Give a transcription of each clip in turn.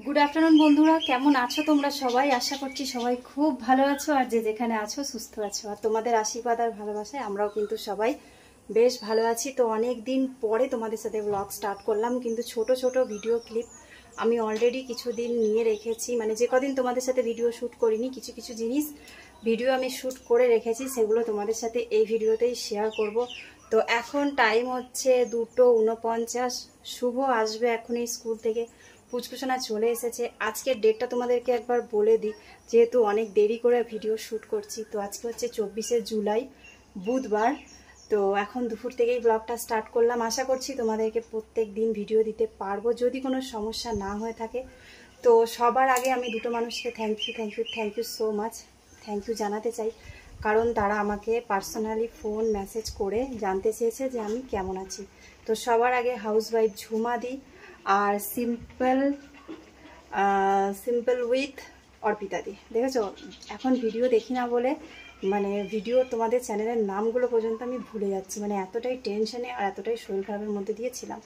Good afternoon বন্ধুরা, কেমন আছো তোমরা সবাই? আশা করছি সবাই খুব ভালো আছো, আর যে যেখানে আছো সুস্থ আছো। আর তোমাদের আশীর্বাদ আর ভালোবাসায় আমরাও কিন্তু সবাই বেশ ভালো আছি। তো অনেক দিন পরে তোমাদের সাথে ব্লগ স্টার্ট করলাম, কিন্তু ছোট ছোট ভিডিও ক্লিপ আমি অলরেডি কিছুদিন নিয়ে রেখেছি। মানে যে কদিন তোমাদের সাথে ভিডিও শ্যুট করিনি, কিছু কিছু জিনিস ভিডিও আমি শ্যুট করে রেখেছি, সেগুলো তোমাদের সাথে এই ভিডিওতেই শেয়ার করব। তো এখন টাইম হচ্ছে 2:49। শুভ আসবে এখনই স্কুল থেকে, পুচকুসোনা চলে এসেছে। আজকের ডেটটা তোমাদেরকে একবার বলে দিই, যেহেতু অনেক দেরি করে ভিডিও শ্যুট করছি। তো আজকে হচ্ছে 24শে জুলাই, বুধবার। তো এখন দুপুর থেকেই ব্লগটা স্টার্ট করলাম। আশা করছি তোমাদেরকে প্রত্যেক দিন ভিডিও দিতে পারবো, যদি কোনো সমস্যা না হয়ে থাকে। তো সবার আগে আমি দুটো মানুষকে thank you so much, thank you জানাতে চাই, কারণ তারা আমাকে পার্সোনালি ফোন মেসেজ করে জানতে চেয়েছে যে আমি কেমন আছি। তো সবার আগে হাউসওয়াইফ ঝুমাদি, আর সিম্পল উইথ অর্পিতাদি। দেখেছো, এখন ভিডিও দেখি না বলে মানে ভিডিও তোমাদের চ্যানেলের নামগুলো পর্যন্ত আমি ভুলে যাচ্ছি, মানে এতটাই টেনশনে আর এতটাই শরীর খারাপের মধ্যে দিয়েছিলাম।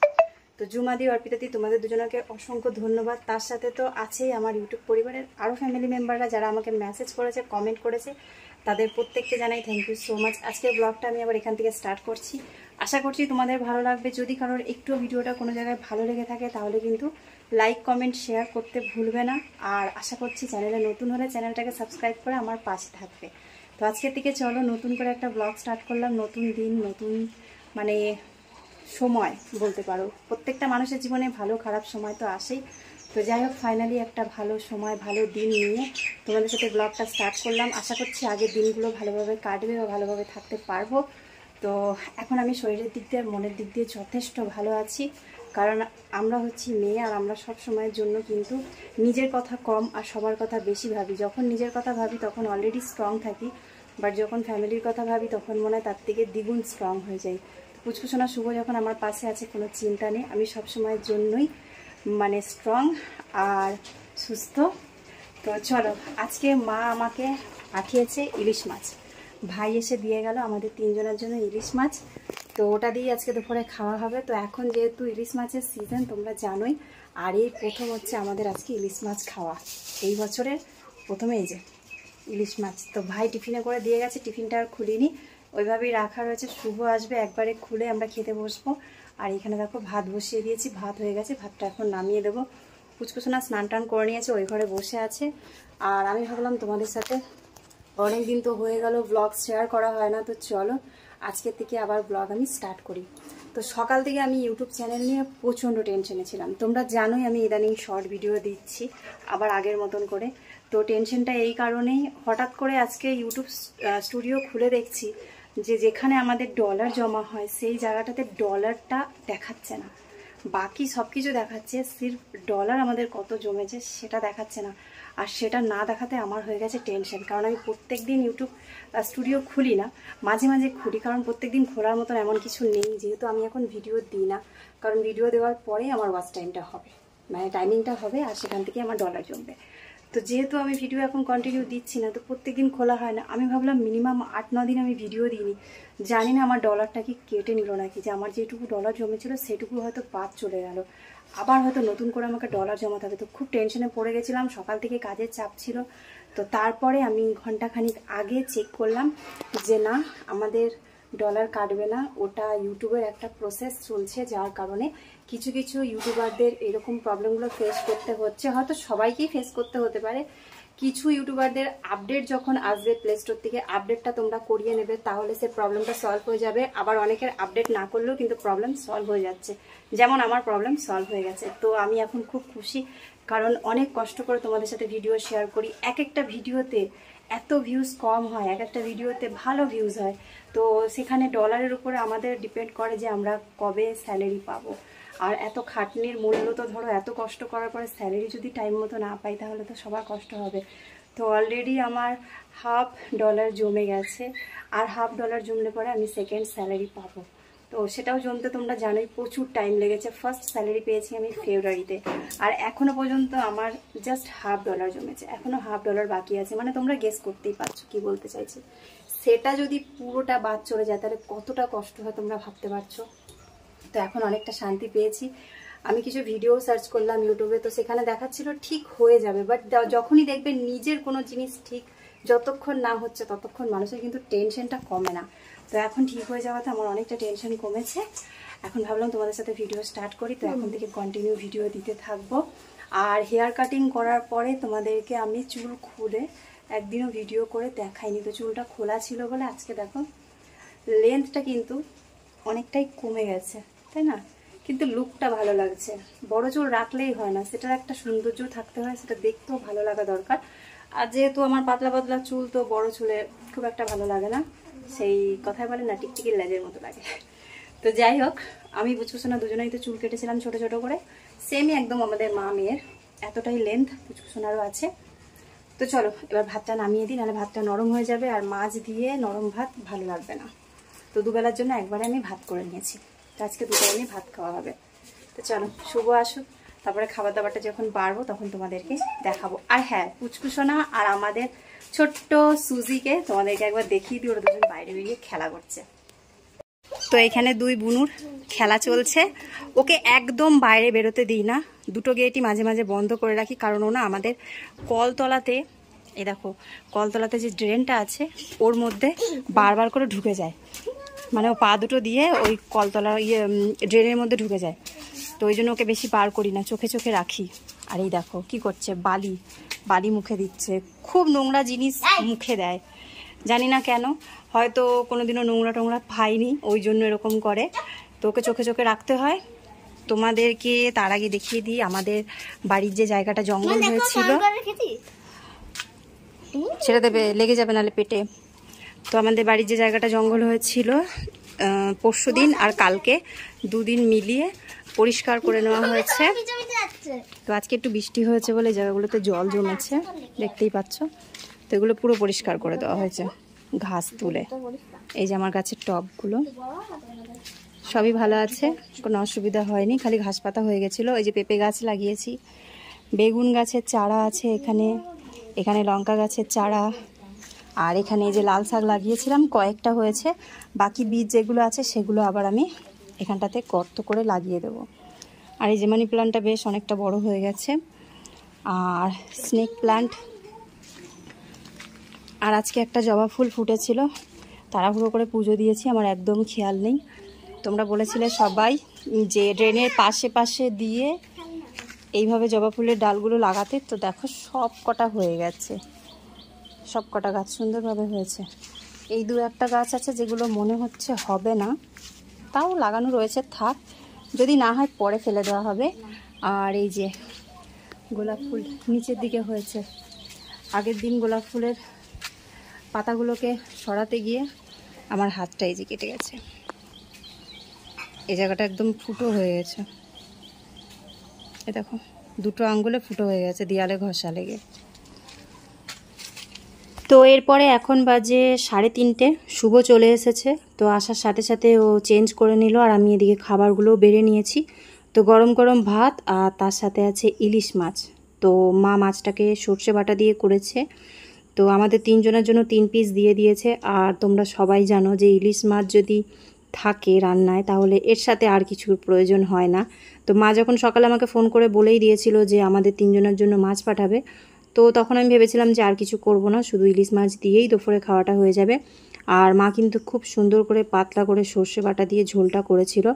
তো ঝুমাদি, অর্পিতাদি, তোমাদের দুজনকে অসংখ্য ধন্যবাদ। তার সাথে তো আছেই আমার ইউটিউব পরিবারের আরও ফ্যামিলি মেম্বাররা, যারা আমাকে মেসেজ করেছে, কমেন্ট করেছে, তাদের প্রত্যেককে জানাই থ্যাংক ইউ সো মাচ। আজকের ব্লগটা আমি আবার এখান থেকে স্টার্ট করছি। আশা করছি তোমাদের ভালো লাগবে। যদি কারোর একটু ভিডিওটা কোনো জায়গায় ভালো লেগে থাকে, তাহলে কিন্তু লাইক, কমেন্ট, শেয়ার করতে ভুলবে না। আর আশা করছি চ্যানেলে নতুন হলে চ্যানেলটাকে সাবস্ক্রাইব করে আমার পাশে থাকবে। তো আজকের থেকে চলো নতুন করে একটা ব্লগ স্টার্ট করলাম। নতুন দিন, নতুন মানে সময় বলতে পারো। প্রত্যেকটা মানুষের জীবনে ভালো খারাপ সময় তো আসেই। তো যাই হোক, ফাইনালি একটা ভালো সময়, ভালো দিন নিয়ে তোমাদের সাথে ব্লগটা স্টার্ট করলাম। আশা করছি আগের দিনগুলো ভালোভাবে কাটবে বা ভালোভাবে থাকতে পারবো। তো এখন আমি শরীরের দিক দিয়ে আর মনের দিক দিয়ে যথেষ্ট ভালো আছি, কারণ আমরা হচ্ছি মেয়ে, আর আমরা সব সময়ের জন্য কিন্তু নিজের কথা কম আর সবার কথা বেশি ভাবি। যখন নিজের কথা ভাবি তখন অলরেডি স্ট্রং থাকি, বাট যখন ফ্যামিলির কথা ভাবি তখন মনে হয় তার থেকে দ্বিগুণ স্ট্রং হয়ে যাই। পুচকুসোনা শুভ যখন আমার পাশে আছে, কোনো চিন্তা নেই, আমি সব সময়ের জন্যই মানে স্ট্রং আর সুস্থ। তো চলো, আজকে মা আমাকে পাঠিয়েছে ইলিশ মাছ। ভাই এসে দিয়ে গেল আমাদের তিনজনের জন্য ইলিশ মাছ। তো ওটা দিয়ে আজকে দুপুরে খাওয়া হবে। তো এখন যেহেতু ইলিশ মাছের সিজন তোমরা জানোই, আর এই প্রথম হচ্ছে আমাদের আজকে ইলিশ মাছ খাওয়া, এই বছরের প্রথমে এই যে ইলিশ মাছ। তো ভাই টিফিনে করে দিয়ে গেছে, টিফিনটা আর খুলিনি, ওইভাবেই রাখা রয়েছে। শুভ আসবে, একবারে খুলে আমরা খেতে বসবো। আর এখানে দেখো ভাত বসিয়ে দিয়েছি, ভাত হয়ে গেছে, ভাতটা এখন নামিয়ে দেবো। পুচকুসোনা স্নান টান করে নিয়েছে, ওই ঘরে বসে আছে। আর আমি ভাবলাম তোমাদের সাথে অনেক দিন তো হয়ে গেল ব্লগ শেয়ার করা হয় না, তো চলো আজকের থেকে আবার ব্লগ আমি স্টার্ট করি। তো সকাল থেকে আমি ইউটিউব চ্যানেল নিয়ে প্রচণ্ড টেনশনে ছিলাম। তোমরা জানোই আমি ইদানিং শর্ট ভিডিও দিচ্ছি আবার আগের মতন করে। তো টেনশনটা এই কারণেই, হঠাৎ করে আজকে ইউটিউব স্টুডিও খুলে দেখছি যে যেখানে আমাদের ডলার জমা হয় সেই জায়গাটাতে ডলারটা দেখাচ্ছে না। বাকি সব কিছু দেখাচ্ছে, সির্ফ ডলার আমাদের কত জমেছে সেটা দেখাচ্ছে না। আর সেটা না দেখাতে আমার হয়ে গেছে টেনশন, কারণ আমি প্রত্যেক দিন ইউটিউব স্টুডিও খুলি না, মাঝে মাঝে খুলি, কারণ প্রত্যেক দিন খোলার মতন এমন কিছু নেই। যেহেতু আমি এখন ভিডিও দিই না, কারণ ভিডিও দেওয়ার পরেই আমার ওয়াচ টাইমটা হবে, মানে টাইমিংটা হবে, আর সেখান থেকে আমার ডলার জমবে। তো যেহেতু আমি ভিডিও এখন কন্টিনিউ দিচ্ছি না, তো প্রত্যেকদিন খোলা হয় না। আমি ভাবলাম মিনিমাম 8-9 দিন আমি ভিডিও দিইনি, জানি না আমার ডলারটা কি কেটে নিল নাকি, যে আমার যেটুকু ডলার জমেছিল সেটুকু হয়তো বাদ চলে গেল, আবার হয়তো নতুন করে আমাকে ডলার জমাতে হবে। তো খুব টেনশনে পড়ে গেছিলাম, সকাল থেকে কাজের চাপ ছিল। তো তারপরে আমি ঘন্টাখানিক আগে চেক করলাম যে না, আমাদের ডলার কাটবে না, ওটা ইউটিউবের একটা প্রসেস চলছে, যার কারণে কিছু কিছু ইউটিউবারদের এরকম প্রবলেমগুলো ফেস করতে হচ্ছে। হয়তো সবাইকেই ফেস করতে হতে পারে। কিছু ইউটিউবারদের আপডেট যখন আসবে প্লে স্টোর থেকে, আপডেটটা তোমরা করিয়ে নেবে, তাহলে সে প্রবলেমটা সলভ হয়ে যাবে। আবার অনেকের আপডেট না করলেও কিন্তু প্রবলেম সলভ হয়ে যাচ্ছে, যেমন আমার প্রবলেম সলভ হয়ে গেছে। তো আমি এখন খুব খুশি, কারণ অনেক কষ্ট করে তোমাদের সাথে ভিডিও শেয়ার করি। এক একটা ভিডিওতে এত ভিউজ কম হয়, এক একটা ভিডিওতে ভালো ভিউজ হয়। তো সেখানে ডলারের উপরে আমাদের ডিপেন্ড করে যে আমরা কবে স্যালারি পাবো। আর এত খাটনির মূল্য তো ধরো, এত কষ্ট করার পরে স্যালারি যদি টাইম মতো না পাই, তাহলে তো সবার কষ্ট হবে। তো অলরেডি আমার $1/2 জমে গেছে, আর $1/2 জমলে পরে আমি সেকেন্ড স্যালারি পাবো। তো সেটাও জমতে তোমরা জানোই প্রচুর টাইম লেগেছে। ফার্স্ট স্যালারি পেয়েছি আমি ফেব্রুয়ারিতে, আর এখনো পর্যন্ত আমার জাস্ট $1/2 জমেছে, এখনো $1/2 বাকি আছে। মানে তোমরা গেস করতেই পারছো কি বলতে চাইছি। সেটা যদি পুরোটা বাদ চলে যায় তাহলে কতটা কষ্ট হয় তোমরা ভাবতে পারছো। তো এখন অনেকটা শান্তি পেয়েছি। আমি কিছু ভিডিও সার্চ করলাম ইউটিউবে, তো সেখানে দেখাচ্ছিল ঠিক হয়ে যাবে, বাট যখনই দেখবেন নিজের কোনো জিনিস ঠিক যতক্ষণ না হচ্ছে ততক্ষণ মানুষের কিন্তু টেনশনটা কমে না। তো এখন ঠিক হয়ে যাওয়াতে আমার অনেকটা টেনশন কমেছে। এখন ভাবলাম তোমাদের সাথে ভিডিও স্টার্ট করি, তো এখন থেকে কন্টিনিউ ভিডিও দিতে থাকবো। আর হেয়ার কাটিং করার পরে তোমাদেরকে আমি চুল খুলে একদিনও ভিডিও করে দেখাইনি, তো চুলটা খোলা ছিল বলে আজকে দেখো লেন্থটা কিন্তু অনেকটাই কমে গেছে, তাই না? কিন্তু লুকটা ভালো লাগছে। বড় চুল রাখলেই হয় না, সেটার একটা সৌন্দর্য থাকতে হয়, সেটা দেখতেও ভালো লাগা দরকার। আর যেহেতু আমার পাতলা পাতলা চুল, তো বড় চুলে খুব একটা ভালো লাগে না, সেই কথাই বলে না টিকটিকির লেজের মতো লাগে। তো যাই হোক, আমি পুচকুসোনা দুজনেই তো চুল কেটেছিলাম ছোট ছোট করে, সেমই একদম আমাদের মা মেয়ের এতটাই লেন্থ, পুচকুসোনারও আছে। তো চলো এবার ভাতটা নামিয়ে দিই, নাহলে ভাতটা নরম হয়ে যাবে, আর মাছ দিয়ে নরম ভাত ভালো লাগবে না। তো দুবেলার জন্য একবারে আমি ভাত করে নিয়েছি, তো আজকে দুটো আমি ভাত খাওয়া হবে। তো চলো শুভ আসুক, তারপরে খাবার দাবারটা যখন বাড়বো তখন তোমাদেরকে দেখাবো। আর হ্যাঁ, পুচকুসোনা আর আমাদের ছোট্ট সুজিকে তোমাদেরকে একবার দেখিয়ে দিই, ওরা দুজন বাইরে বেরিয়ে খেলা করছে। তো এখানে দুই বুনুর খেলা চলছে, ওকে একদম বাইরে বেরোতে দিই না, দুটো গেটই মাঝে মাঝে বন্ধ করে রাখি, কারণ ও না আমাদের কলতলাতে, এই দেখো কলতলাতে যে ড্রেনটা আছে ওর মধ্যে বারবার করে ঢুকে যায়, মানে ও পা দুটো দিয়ে ওই কলতলা ড্রেনের মধ্যে ঢুকে যায়। তো ওই জন্য ওকে বেশি বার করি না, চোখে চোখে রাখি। আর এই দেখো কি করছে, বালি মুখে দিচ্ছে, খুব নোংরা জিনিস মুখে দেয়, জানি না কেন, হয়তো কোনোদিনও নোংরা টোংরা পাইনি ওই জন্য এরকম করে। তো ওকে চোখে চোখে রাখতে হয়। তোমাদেরকে তার আগে দেখিয়ে দিই আমাদের বাড়ির যে জায়গাটা জঙ্গল হয়েছিল, সেটা দেবে লেগে যাবে নাহলে পেটে। তো আমাদের বাড়ির যে জায়গাটা জঙ্গল হয়েছিল পরশুদিন আর কালকে দুদিন মিলিয়ে পরিষ্কার করে নেওয়া হয়েছে। তো আজকে একটু বৃষ্টি হয়েছে বলে জায়গাগুলোতে জল জমেছে, দেখতেই পাচ্ছ। তো এগুলো পুরো পরিষ্কার করে দেওয়া হয়েছে, ঘাস তুলে। এই যে আমার গাছের টবগুলো সবই ভালো আছে, কোনো অসুবিধা হয়নি, খালি ঘাস পাতা হয়ে গেছিলো। এই যে পেঁপে গাছ লাগিয়েছি, বেগুন গাছের চারা আছে এখানে, এখানে লঙ্কা গাছের চারা, আর এখানে এই যে লাল শাক লাগিয়েছিলাম কয়েকটা হয়েছে, বাকি বীজ যেগুলো আছে সেগুলো আবার আমি এখানটাতে গর্ত করে লাগিয়ে দেব। আর এই যে মানি প্লান্টটা বেশ অনেকটা বড় হয়ে গেছে, আর স্নেক প্লান্ট, আর আজকে একটা জবা ফুল ফুটেছিল, তাড়াহুড়ো করে পুজো দিয়েছি, আমার একদম খেয়াল নেই। তোমরা বলেছিলে সবাই যে ড্রেনের পাশে পাশে দিয়ে এইভাবে জবা ফুলের ডালগুলো লাগাতে, তো দেখো সব কটা হয়ে গেছে, সব কটা গাছ সুন্দরভাবে হয়েছে। এই দু একটা গাছ আছে যেগুলো মনে হচ্ছে হবে না, তাও লাগানো রয়েছে, থাক, যদি না হয় পরে ফেলে দেওয়া হবে। আর এই যে গোলাপ ফুল নিচের দিকে হয়েছে, আগের দিন গোলাপ ফুলের পাতাগুলোকে সরাতে গিয়ে আমার হাতটা এই যে কেটে গেছে, এই জায়গাটা একদম ফুটো হয়ে গেছে, এ দেখো দুটো আঙ্গুলে ফুটো হয়ে গেছে দেয়ালে ঘষা লেগে। তো এরপরে এখন বাজে 3:30, শুভ চলে এসেছে। তো আসার সাথে সাথে ও চেঞ্জ করে নিল, আর আমি এদিকে খাবারগুলোও বেড়ে নিয়েছি। তো গরম গরম ভাত, আর তার সাথে আছে ইলিশ মাছ। তো মা মাছটাকে সর্ষে বাটা দিয়ে করেছে, তো আমাদের 3 জনের জন্য 3 পিস দিয়ে দিয়েছে। আর তোমরা সবাই জানো যে ইলিশ মাছ যদি থাকে রান্নায় তাহলে এর সাথে আর কিছুর প্রয়োজন হয় না। তো মা যখন সকালে আমাকে ফোন করে বলেই দিয়েছিল যে আমাদের 3 জনের জন্য মাছ পাঠাবে, তো তখন আমি ভেবেছিলাম যে আর কিছু করব না, শুধু ইলিশ মাছ দিয়েই দুপুরে খাওয়াটা হয়ে যাবে। আর মা কিন্তু খুব সুন্দর করে পাতলা করে সর্ষে বাটা দিয়ে ঝোলটা করেছিল,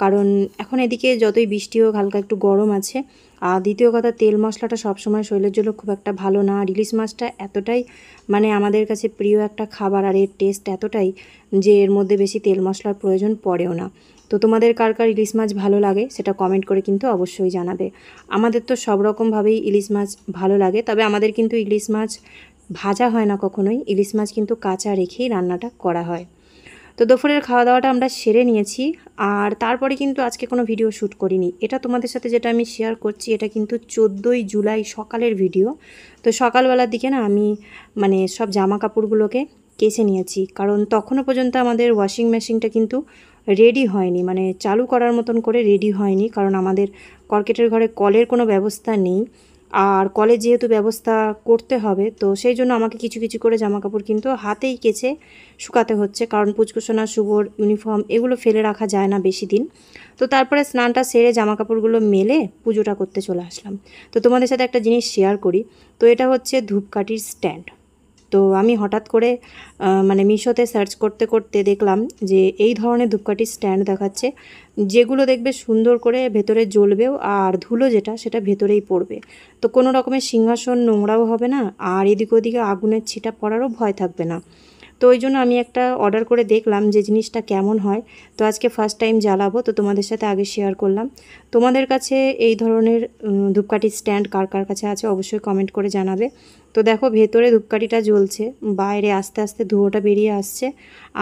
কারণ এখন এদিকে যতই বৃষ্টি হোক হালকা একটু গরম আছে। আর দ্বিতীয় কথা, তেল মশলাটা সবসময় শরীরের জন্য খুব একটা ভালো না। আর ইলিশ মাছটা এতটাই মানে আমাদের কাছে প্রিয় একটা খাবার, আর এর টেস্ট এতটাই যে এর মধ্যে বেশি তেল মশলার প্রয়োজন পড়েও না। তো তোমাদের কার কার ইলিশ মাছ ভালো লাগে সেটা কমেন্ট করে কিন্তু অবশ্যই জানাবে। আমাদের তো সব রকমভাবেই ইলিশ মাছ ভালো লাগে, তবে আমাদের কিন্তু ইলিশ মাছ ভাজা হয় না কখনোই, ইলিশ মাছ কিন্তু কাঁচা রেখেই রান্নাটা করা হয়। তো দুপুরের খাওয়া দাওয়াটা আমরা সেরে নিয়েছি, আর তারপরে কিন্তু আজকে কোনো ভিডিও শ্যুট করিনি। এটা তোমাদের সাথে যেটা আমি শেয়ার করছি এটা কিন্তু 14ই জুলাই সকালের ভিডিও। তো সকালবেলার দিকে না আমি মানে সব জামা কাপড়গুলোকে কেচে নিয়েছি, কারণ তখনও পর্যন্ত আমাদের ওয়াশিং মেশিনটা কিন্তু রেডি হয়নি, মানে চালু করার মতন করে রেডি হয়নি, কারণ আমাদের কর্কেটের ঘরে কলের কোনো ব্যবস্থা নেই। আর কলেজ যেহেতু ব্যবস্থা করতে হবে, তো সেই জন্য আমাকে কিছু কিছু করে জামাকাপড় কিন্তু হাতেই কেচে শুকাতে হচ্ছে, কারণ পুচকুসোনা শুভর ইউনিফর্ম এগুলো ফেলে রাখা যায় না বেশি দিন। তো তারপরে স্নানটা সেরে জামাকাপড়গুলো মেলে পুজোটা করতে চলে আসলাম। তো তোমাদের সাথে একটা জিনিস শেয়ার করি। তো এটা হচ্ছে ধূপকাঠির স্ট্যান্ড। তো আমি হঠাৎ করে মানে মিশোতে সার্চ করতে করতে দেখলাম যে এই ধরনের ধূপকাঠির স্ট্যান্ড দেখাচ্ছে, যেগুলো দেখবে সুন্দর করে ভেতরে জ্বলবেও, আর ধুলো যেটা সেটা ভেতরেই পড়বে। তো কোনো রকমের সিংহাসন নোংরাও হবে না, আর এদিক ওদিকে আগুনের ছিটা পড়ারও ভয় থাকবে না। তো ওই জন্য আমি একটা অর্ডার করে দেখলাম যে জিনিসটা কেমন হয়। তো আজকে ফার্স্ট টাইম জ্বালাবো, তো তোমাদের সাথে আগে শেয়ার করলাম। তোমাদের কাছে এই ধরনের ধূপকাঠির স্ট্যান্ড কার কার কাছে আছে অবশ্যই কমেন্ট করে জানাবে। তো দেখো ভেতরে ধূপকাঠিটা জ্বলছে, বাইরে আস্তে আস্তে ধুয়োটা বেরিয়ে আসছে,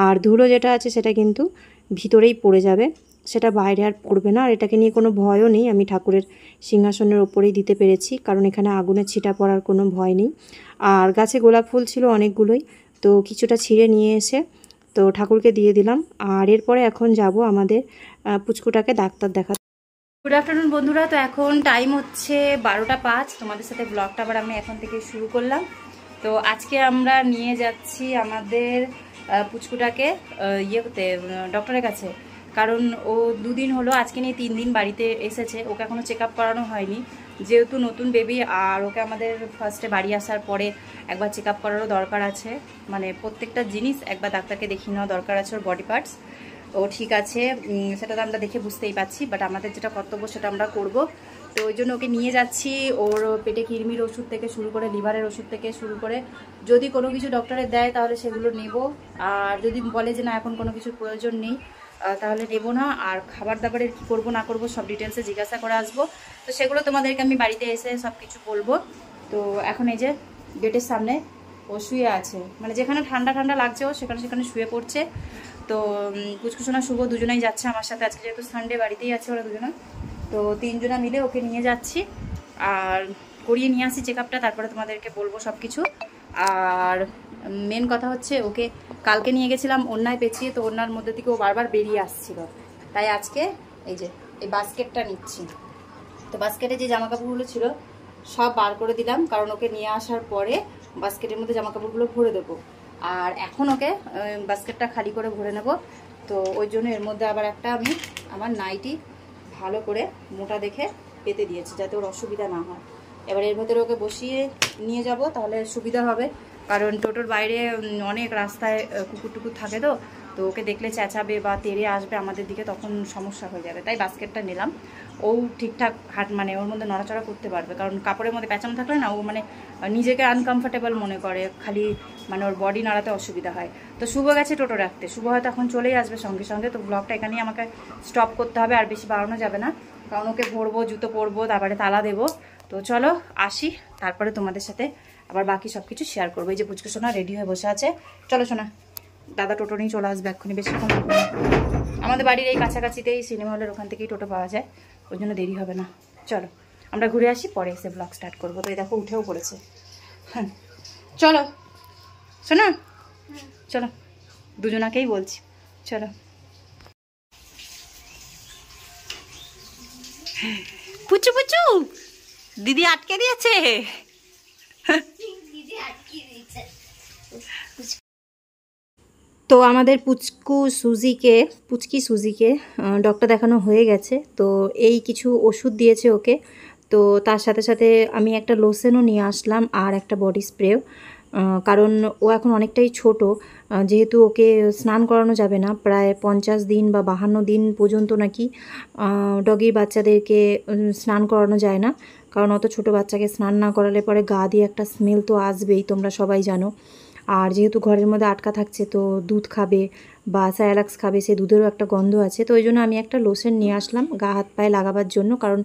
আর ধুলো যেটা আছে সেটা কিন্তু ভিতরেই পড়ে যাবে, সেটা বাইরে আর পড়বে না। আর এটাকে নিয়ে কোনো ভয়ও নেই, আমি ঠাকুরের সিংহাসনের ওপরেই দিতে পেরেছি, কারণ এখানে আগুনের ছিটা পড়ার কোনো ভয় নেই। আর গাছে গোলাপ ফুল ছিল অনেকগুলোই, তো কিছুটা ছিঁড়ে নিয়ে এসে তো ঠাকুরকে দিয়ে দিলাম। আর এরপরে এখন যাব আমাদের পুচকুটাকে ডাক্তার দেখাতে। গুড আফটারনুন বন্ধুরা, তো এখন টাইম হচ্ছে 12টা 5। তোমাদের সাথে ব্লগটা আবার আমি এখন থেকে শুরু করলাম। তো আজকে আমরা নিয়ে যাচ্ছি আমাদের পুচকুটাকে ইয়ে করতে, ডক্টরের কাছে। কারণ ও 2 দিন হলো, আজকে নিয়ে 3 দিন বাড়িতে এসেছে। ওকে এখনও চেক আপ করানো হয়নি, যেহেতু নতুন বেবি, আর ওকে আমাদের ফার্স্টে বাড়ি আসার পরে একবার চেক আপ করারও দরকার আছে। মানে প্রত্যেকটা জিনিস একবার ডাক্তারকে দেখিয়ে নেওয়া দরকার আছে, ওর বডি পার্টস ও ঠিক আছে সেটা তো আমরা দেখে বুঝতেই পারছি, বাট আমাদের যেটা কর্তব্য সেটা আমরা করব। তো ওই জন্য ওকে নিয়ে যাচ্ছি। ওর পেটে কিডনির ওষুধ থেকে শুরু করে লিভারের ওষুধ থেকে শুরু করে যদি কোনো কিছু ডক্টরের দেয় তাহলে সেগুলো নেব, আর যদি বলে যে না এখন কোনো কিছুর প্রয়োজন নেই তাহলে নেব না। আর খাবার দাবারের কী করবো না করবো সব ডিটেলসে জিজ্ঞাসা করে আসবো। তো সেগুলো তোমাদেরকে আমি বাড়িতে এসে সব কিছু বলবো। তো এখন এই যে গেটের সামনে ও শুয়ে আছে, মানে যেখানে ঠান্ডা ঠান্ডা লাগছে ও সেখানে সেখানে শুয়ে পড়ছে। তো পুচকুসোনা শুভ দুজনেই যাচ্ছে আমার সাথে, আজকে যেহেতু সানডে বাড়িতেই আছে ওরা দুজনে। তো 3 জনা মিলে ওকে নিয়ে যাচ্ছি, আর করিয়ে নিয়ে আসি চেক আপটা, তারপরে তোমাদেরকে বলবো সব কিছু। আর মেন কথা হচ্ছে ওকে কালকে নিয়ে গেছিলাম ওড়নায় পেঁচিয়ে, তো ওড়নার মধ্যে থেকে ও বারবার বেরিয়ে আসছিল, তাই আজকে এই যে এই বাস্কেটটা নিচ্ছি। তো বাস্কেটে যে জামাকাপড়গুলো ছিল সব বার করে দিলাম, কারণ ওকে নিয়ে আসার পরে বাস্কেটের মধ্যে জামাকাপড়গুলো ভরে দেবো। আর এখন ওকে বাস্কেটটা খালি করে ভরে নেব। তো ওই জন্য এর মধ্যে আবার একটা আমি আমার নাইটি ভালো করে মোটা দেখে পেতে দিয়েছি, যাতে ওর অসুবিধা না হয়। এবার এর ভেতরে ওকে বসিয়ে নিয়ে যাব, তাহলে সুবিধা হবে, কারণ টোটোর বাইরে অনেক রাস্তায় কুকুর টুকুর থাকে, তো তো ওকে দেখলে চেঁচাবে বা তেড়ে আসবে আমাদের দিকে, তখন সমস্যা হয়ে যাবে। তাই বাস্কেটটা নিলাম, ও ঠিকঠাক হাট মানে ওর মধ্যে নড়াচড়া করতে পারবে, কারণ কাপড়ের মধ্যে প্যাঁচানো থাকলে না ও মানে নিজেকে আনকমফোর্টেবল মনে করে, খালি মানে ওর বডি নাড়াতে অসুবিধা হয়। তো শুভ গেছে টোটো রাখতে, শুভ হয়তো এখন চলেই আসবে সঙ্গে সঙ্গে। তো ব্লগটা এখানেই আমাকে স্টপ করতে হবে, আর বেশি বাড়ানো যাবে না, কারণ ওকে ভরবো, জুতো পরবো, তারপরে তালা দেবো। তো চলো আসি, তারপরে তোমাদের সাথে আবার বাকি সব কিছু শেয়ার করবো। এই যে পুচকু সোনা রেডি হয়ে বসে আছে, চলো সোনা, দাদা টোটো নিয়ে চলে আসবে এক্ষুনি, বেশিক্ষণ লাগবে না। আমাদের বাড়ির এই কাছাকাছিতেই সিনেমা হলের ওখান থেকেই টোটো পাওয়া যায়, ওই জন্য দেরি হবে না। চলো আমরা ঘুরে আসি, পরে এসে ব্লগ স্টার্ট করবো। তো এই দেখো উঠেও পড়েছে। হ্যাঁ চলো শোনা, চলো দুজনাকেই বলছি, চলো। পুচু পুচু দিদি আটকে দিয়েছে। তো আমাদের পুচকি সুজিকে ডক্টর দেখানো হয়ে গেছে। তো এই কিছু ওষুধ দিয়েছে ওকে, তো তার সাথে সাথে আমি একটা লোশনও নিয়ে আসলাম আর একটা বডি স্প্রেও, কারণ ও এখন অনেকটাই ছোট, যেহেতু ওকে স্নান করানো যাবে না প্রায় 50 দিন বা 52 দিন পর্যন্ত নাকি ডগির বাচ্চাদেরকে স্নান করানো যায় না, কারণ অত ছোট বাচ্চাকে স্নান না করালে পরে গা দিয়ে একটা স্মেল তো আসবেই, তোমরা সবাই জানো। আর যেহেতু ঘরের মধ্যে আটকা থাকছে, তো দুধ খাবে বা স্যালাক্স খাবে, সে দুধেরও একটা গন্ধ আছে। তো ওই জন্য আমি একটা লোশন নিয়ে আসলাম গা হাত পায়ে লাগাবার জন্য, কারণ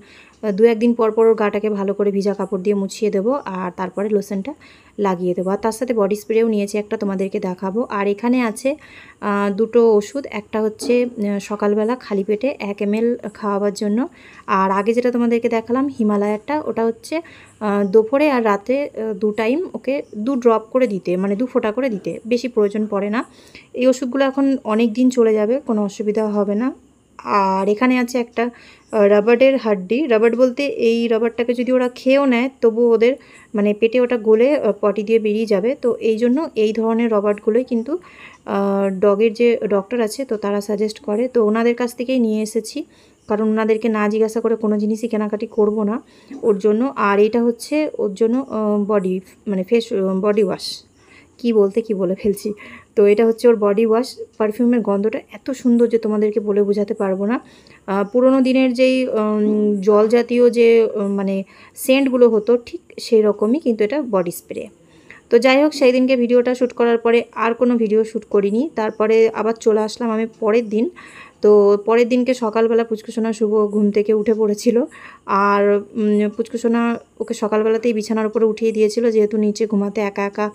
2-1 দিন পর পর ওর গাটাকে ভালো করে ভিজা কাপড় দিয়ে মুছিয়ে দেবো, আর তারপরে লোশনটা লাগিয়ে দেবো। আর তার সাথে বডি স্প্রেও নিয়েছি একটা, তোমাদেরকে দেখাবো। আর এখানে আছে 2টো ওষুধ, একটা হচ্ছে সকালবেলা খালি পেটে 1 ml খাওয়াবার জন্য, আর আগে যেটা তোমাদেরকে দেখালাম হিমালয়ারটা, ওটা হচ্ছে দুপুরে আর রাতে 2 টাইম ওকে 2 ড্রপ করে দিতে, মানে 2 ফোঁটা করে দিতে, বেশি প্রয়োজন পড়ে না। এই ওষুধগুলো এখন অনেক দিন চলে যাবে, কোনো অসুবিধা হবে না। আর এখানে আছে একটা রাবারের হাড্ডি। রাবার বলতে এই রাবারটাকে যদি ওরা খেয়েও নেয় তবু ওদের মানে পেটে ওটা গলে পটি দিয়ে বেরিয়ে যাবে। তো এই জন্য এই ধরনের রবারগুলোই কিন্তু ডগের যে ডক্টর আছে তো তারা সাজেস্ট করে। তো ওনাদের কাছ থেকেই নিয়ে এসেছি, কারণ ওনাদেরকে না জিজ্ঞাসা করে কোনো জিনিসই কেনাকাটি করব না ওর জন্য। আর এটা হচ্ছে ওর জন্য বডি মানে ফেস বডি ওয়াশ, কি বলে ফেলছি। তো এটা হচ্ছে ওর বডি ওয়াশ। পারফিউমের গন্ধটা এত সুন্দর যে তোমাদেরকে বলে বোঝাতে পারবো না। পুরোনো দিনের যেই জল জাতীয় যে মানে সেন্টগুলো হতো ঠিক সেই রকমই, কিন্তু এটা বডি স্প্রে। তো যাই হোক, সেই দিনকে ভিডিওটা শ্যুট করার পরে আর কোনো ভিডিও শ্যুট করিনি। তারপরে আবার চলে আসলাম আমি পরের দিন। তো পরের দিনকে সকালবেলা পুচকুসোনা শুভ ঘুম থেকে উঠে পড়েছিল। আর পুচকুসোনা ওকে সকালবেলাতেই বিছানার উপরে উঠিয়ে দিয়েছিল, যেহেতু নিচে ঘুমাতে একা একা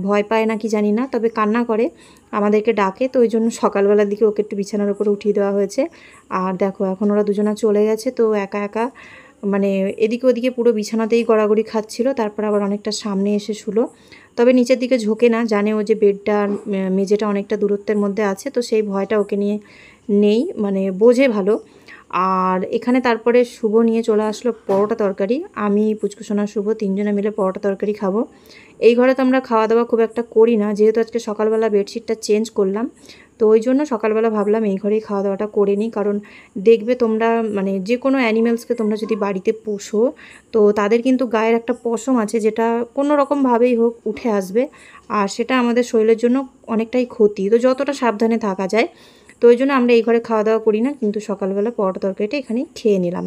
ভয় পায় না কি জানি না, তবে কান্না করে আমাদেরকে ডাকে। তো ওই জন্য সকালবেলার দিকে ওকে একটু বিছানার উপরে উঠিয়ে দেওয়া হয়েছে। আর দেখো এখন ওরা দুজনা চলে গেছে, তো একা একা মানে এদিকে ওদিকে পুরো বিছানাতেই গড়াগড়ি খাচ্ছিল। তারপর আবার অনেকটা সামনে এসে শুলো, তবে নিচের দিকে ঝোঁকে না, জানে ও যে বেডটা মেঝেটা অনেকটা দূরত্বের মধ্যে আছে, তো সেই ভয়টা ওকে নিয়ে নেই, মানে বোঝে ভালো। আর এখানে তারপরে শুভ নিয়ে চলে আসলো পরোটা তরকারি। আমি পুচকুসোনা শুভ তিনজনে মিলে পরোটা তরকারি খাবো। এই ঘরে তো আমরা খাওয়া দাওয়া খুব একটা করি না, যেহেতু আজকে সকালবেলা বেডশিটটা চেঞ্জ করলাম, তো ওই জন্য সকালবেলা ভাবলাম এই ঘরেই খাওয়া দাওয়াটা করে নিই। কারণ দেখবে তোমরা মানে যে কোনো অ্যানিমেলসকে তোমরা যদি বাড়িতে পোষো, তো তাদের কিন্তু গায়ের একটা পশম আছে যেটা কোনো রকমভাবেই হোক উঠে আসবে, আর সেটা আমাদের শরীরের জন্য অনেকটাই ক্ষতি। তো যতটা সাবধানে থাকা যায়, তো ওই জন্য আমরা এই ঘরে খাওয়া দাওয়া করি না, কিন্তু সকালবেলা পরোটা তরকারিটা এখানেই খেয়ে নিলাম।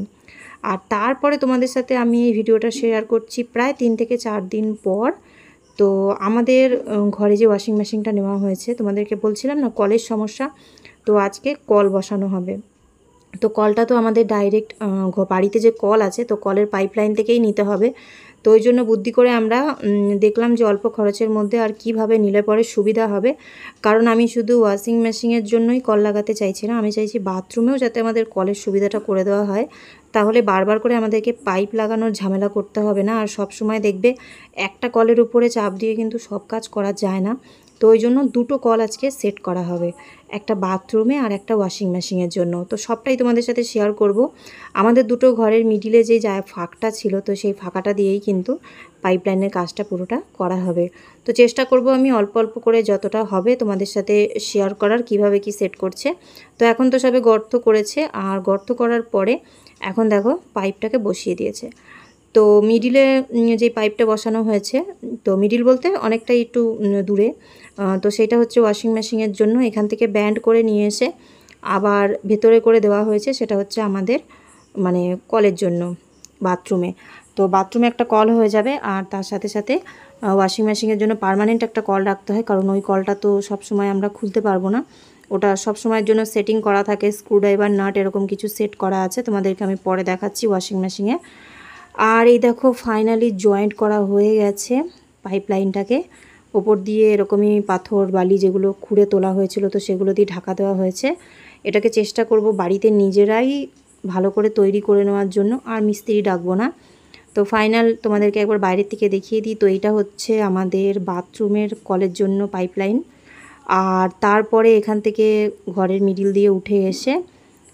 আর তারপরে তোমাদের সাথে আমি এই ভিডিওটা শেয়ার করছি প্রায় 3 থেকে 4 দিন পর। তো আমাদের ঘরে যে ওয়াশিং মেশিনটা নেওয়া হয়েছে, তোমাদেরকে বলছিলাম না কলের সমস্যা, তো আজকে কল বসানো হবে। তো কলটা তো আমাদের ডাইরেক্ট বাড়িতে যে কল আছে তো কলের পাইপলাইন থেকেই নিতে হবে। তো ওই জন্য বুদ্ধি করে আমরা দেখলাম যে অল্প খরচের মধ্যে আর কিভাবে নিলে পরে সুবিধা হবে। কারণ আমি শুধু ওয়াশিং মেশিনের জন্যই কল লাগাতে চাইছি না, আমি চাইছি বাথরুমেও যাতে আমাদের কলের সুবিধাটা করে দেওয়া হয়। তাহলে বারবার করে আমাদেরকে পাইপ লাগানোর ঝামেলা করতে হবে না। আর সব সময় দেখবে একটা কলের উপরে চাপ দিয়ে কিন্তু সব কাজ করা যায় না। তো ওই জন্য দুটো কল আজকে সেট করা হবে, একটা বাথরুমে আর একটা ওয়াশিং মেশিনের জন্য। তো সবটাই তোমাদের সাথে শেয়ার করব। আমাদের দুটো ঘরের মিডিলে যে ফাঁকটা ছিল, তো সেই ফাঁকাটা দিয়েই কিন্তু পাইপলাইনের কাজটা পুরোটা করা হবে। তো চেষ্টা করব আমি অল্প অল্প করে যতটা হবে তোমাদের সাথে শেয়ার করার, কিভাবে কি সেট করছে। তো এখন তো সবে গর্ত করেছে, আর গর্ত করার পরে এখন দেখো পাইপটাকে বসিয়ে দিয়েছে। তো মিডিলে যে পাইপটা বসানো হয়েছে, তো মিডিল বলতে অনেকটাই একটু দূরে, তো সেটা হচ্ছে ওয়াশিং মেশিনের জন্য। এখান থেকে ব্যান্ড করে নিয়ে এসে আবার ভেতরে করে দেওয়া হয়েছে, সেটা হচ্ছে আমাদের মানে কলের জন্য বাথরুমে। তো বাথরুমে একটা কল হয়ে যাবে, আর তার সাথে সাথে ওয়াশিং মেশিনের জন্য পার্মানেন্ট একটা কল রাখতে হয়, কারণ ওই কলটা তো সব সময় আমরা খুলতে পারবো না। ওটা সব সময়ের জন্য সেটিং করা থাকে, স্ক্রুড্রাইভার নাট এরকম কিছু সেট করা আছে, তোমাদেরকে আমি পরে দেখাচ্ছি ওয়াশিং মেশিনে। আর এই দেখো ফাইনালি জয়েন্ট করা হয়ে গেছে পাইপলাইনটাকে। ওপর দিয়ে এরকমই পাথর বালি যেগুলো খুঁড়ে তোলা হয়েছিল, তো সেগুলো দিয়ে ঢাকা দেওয়া হয়েছে। এটাকে চেষ্টা করব বাড়িতে নিজেরাই ভালো করে তৈরি করে নেওয়ার জন্য, আর মিস্ত্রি ডাকবো না। তো ফাইনাল তোমাদেরকে একবার বাইরের থেকে দেখিয়ে দিই। তো এইটা হচ্ছে আমাদের বাথরুমের কলের জন্য পাইপলাইন। আর তারপরে এখান থেকে ঘরের মিডিল দিয়ে উঠে এসে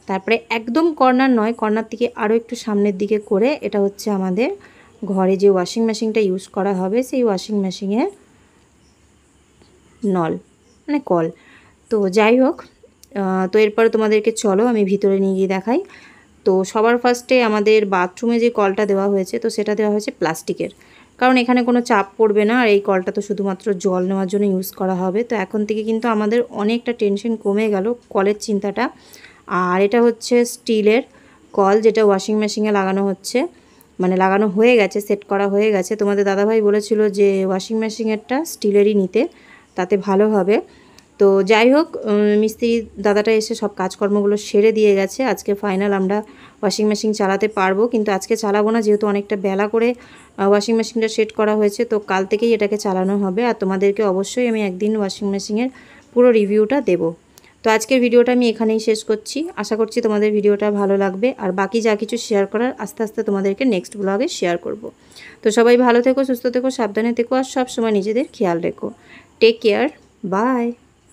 তারপরে একদম কর্নার নয়, কর্নার থেকে আরও একটু সামনের দিকে করে এটা হচ্ছে আমাদের ঘরে যে ওয়াশিং মেশিনটা ইউজ করা হবে সেই ওয়াশিং মেশিনের নল মানে কল। তো যাই হোক, তো এরপরে তোমাদেরকে চলো আমি ভিতরে নিয়ে গিয়ে দেখাই। তো সবার ফার্স্টে আমাদের বাথরুমে যে কলটা দেওয়া হয়েছে, তো সেটা দেওয়া হয়েছে প্লাস্টিকের, কারণ এখানে কোনো চাপ পড়বে না, আর এই কলটা তো শুধুমাত্র জল নেওয়ার জন্য ইউজ করা হবে। তো এখন থেকে কিন্তু আমাদের অনেকটা টেনশন কমে গেল কলের চিন্তাটা। আর এটা হচ্ছে স্টিলের কল, যেটা ওয়াশিং মেশিনে লাগানো হচ্ছে, মানে লাগানো হয়ে গেছে, সেট করা হয়ে গেছে। তোমাদের দাদাভাই বলেছিল যে ওয়াশিং মেশিনেরটা স্টিলেরই নিতে, তাতে ভালো হবে। তো যাই হোক, মিস্ত্রি দাদাটা এসে সব কাজকর্মগুলো সেরে দিয়ে গেছে। আজকে ফাইনাল আমরা ওয়াশিং মেশিন চালাতে পারবো, কিন্তু আজকে চালাবো না, যেহেতু অনেকটা বেলা করে ওয়াশিং মেশিনটা সেট করা হয়েছে। তো কাল থেকেই এটাকে চালানো হবে, আর তোমাদেরকে অবশ্যই আমি একদিন ওয়াশিং মেশিনের পুরো রিভিউটা দেবো। তো আজকের ভিডিওটা আমি এখানেই শেষ করছি। আশা করছি তোমাদের ভিডিওটা ভালো লাগবে, আর বাকি যা কিছু শেয়ার করার আস্তে আস্তে তোমাদেরকে নেক্সট ব্লগে শেয়ার করব। তো সবাই ভালো থেকো, সুস্থ থেকো, সাবধানে থেকো, আর সব সময় নিজেদের খেয়াল রেখো। Take care, by.